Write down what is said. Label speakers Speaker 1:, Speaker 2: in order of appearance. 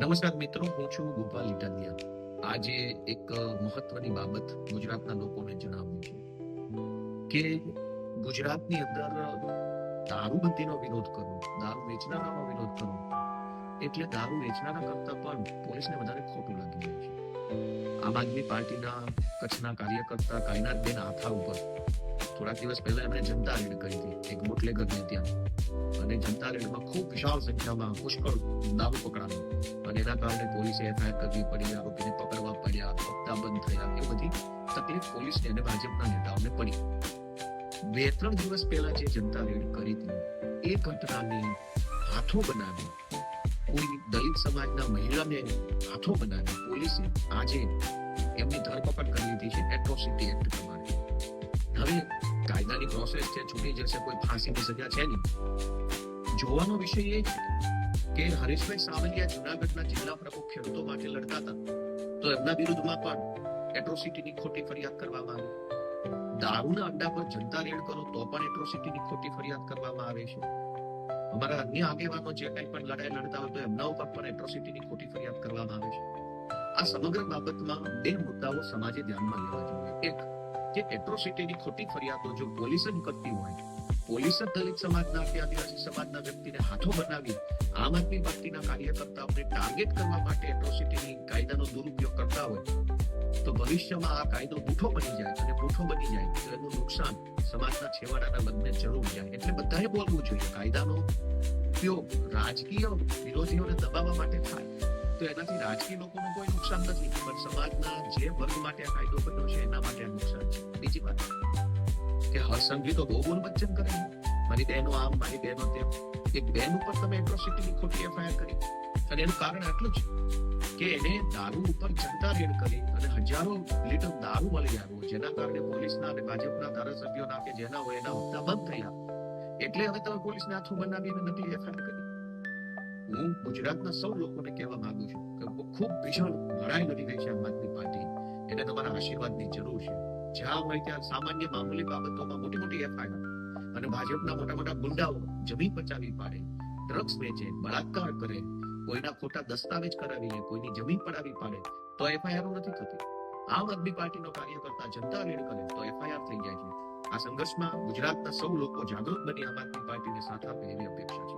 Speaker 1: નમસ્કાર મિત્રો, હું છું ગોપાલ ઇટાલિયા. આજે એક મહત્વની બાબત ગુજરાતના લોકોને જણાવવી છે કે ગુજરાતની અંદર દારૂબંધીનો વિરોધ કરવો, દારૂ વેચનારાનો વિરોધ કરવો એટલે દારૂ વેચનારા કરતા પણ પોલીસને વધારે ખોટું લાગી રહ્યું છે. આમ આદમી પાર્ટીના કચ્છના કાર્યકર્તા કાયનાથબેન આથા ઉપર થોડા દિવસ પહેલા એમણે જનતા રેડ કરી હતી એક બુટલેગરને ત્યાં, અને જનતા રેડમાં ખૂબ વિશાળ સંખ્યામાં પુષ્કળ દારૂ પકડાયો અને એના કારણે પોલીસે એફઆઈઆર કરવી પડી, આરોપીને પકડવા પડ્યા, હપ્તા બંધ થયા, એ બધી તકલીફ પોલીસને અને ભાજપના નેતાઓને પડી. 2-3 દિવસ પહેલા જે જનતા રેડ કરી હતી એ ઘટનાની હાથો બનાવી કોઈ દલિત સમાજના મહિલાને હાથો બનાવી પોલીસે આજે એમની ધરપકડ કરી લીધી છે એટ્રોસિટી એક્ટ પ્રમાણે. હવે કાયદાની પ્રોસેસ છે, છૂટી જશે, કોઈ ફાંસીની સજા છે નહીં. જોવાનો વિષય એ છે કે હરેશભાઈ સાવલિયા જુનાગઢના જિલ્લા પ્રમુખ ખેડૂતો માટે લડતા હતા, તો એમના વિરુદ્ધમાં પણ એટ્રોસિટીની ખોટી ફરિયાદ કરવામાં આવી. દારૂના અડ્ડા પર જનતા રેડ કરો તો પણ એટ્રોસિટીની ખોટી ફરિયાદ કરવામાં આવે છે. અમારા અન્ય આગેવાનો જે કંઈ પણ લડાઈ લડતા હોય તો એમના ઉપર પણ એટ્રોસિટીની ખોટી ફરિયાદ કરવામાં આવે છે. આ સમગ્ર બાબતમાં બે મુદ્દાઓ સમાજે ધ્યાનમાં લેવા જોઈએ. એક, કે એટ્રોસિટીની ખોટી ફરિયાદો જો પોલીસ જ કરતી હોય, પોલીસ જ દલિત સમાજના કે આદિવાસી સમાજના વ્યક્તિને હાથો બનાવી આમ આદમી પાર્ટીના કાર્યકર્તાઓને ટાર્ગેટ કરવા માટે એટ્રોસિટીની કાયદાનો દુરુપયોગ કરતા હોય તો ભવિષ્યમાં આ કાયદો બૂઠો બની જાય, અને બૂઠો બની જાય તો એનું નુકસાન સમાજના છેવાડાના વર્ગને જરૂર જાય. એટલે બધાએ બોલવું જોઈએ કાયદાનો ઉપયોગ રાજકીય વિરોધીઓને દબાવવા માટે થાય તો એનાથી રાજકીય લોકોનું કોઈ નુકસાન નથી, પણ સમાજના જે વર્ગ માટે આ કાયદો બન્યો છે એના માટે આ નુકસાન છે. બીજી વાત કે હરસંઘવી તો બહુ બોલ વચન કરે, મારી બહેનો આમ, મારી બહેનો તેમ. એક બહેન ઉપર તમે એટ્રોસિટીની ખોટી એફઆઈઆર કરી, અને એનું કારણ આટલું જ કે એને દારૂ ઉપર જનતા રેડ કરી અને હજારો લીટર દારૂ મળી આવ્યો, જેના કારણે પોલીસના અને ભાજપના ધારાસભ્યોના કે જેના હોય એના હપ્તા બંધ થયા. એટલે હવે તમે પોલીસને હાથું બનાવીને નકલી એફઆઈઆર કરી. હું ગુજરાતના સૌ લોકોને કહેવા માંગુ છું કે ખૂબ ભીષણ લડાઈ લડી રહી છે આમ આદમી પાર્ટી, એને તમારા આશીર્વાદની જરૂર છે. જ્યાં હોય ત્યાં સામાન્ય મામૂલી બાબતોમાં મોટી મોટી એફઆઈઆર અને ભાજપના મોટા મોટા ગુંડાઓ જમીન બચાવી પાડે, ડ્રગ્સ વેચે, બળાત્કાર કરે, કોઈના ખોટા દસ્તાવેજ કરાવી લે, કોઈની જમીન પડાવી પાડે તો એફઆઈઆર નથી થતી. આમ આદમી પાર્ટીનો કાર્યકર્તા જનતા રેડ કરે તો એફઆઈઆર થઈ જાય છે. આ સંઘર્ષમાં ગુજરાતના સૌ લોકો જાગૃત બની આમ આદમી પાર્ટીને સાથ આપે એવી અપેક્ષા છે.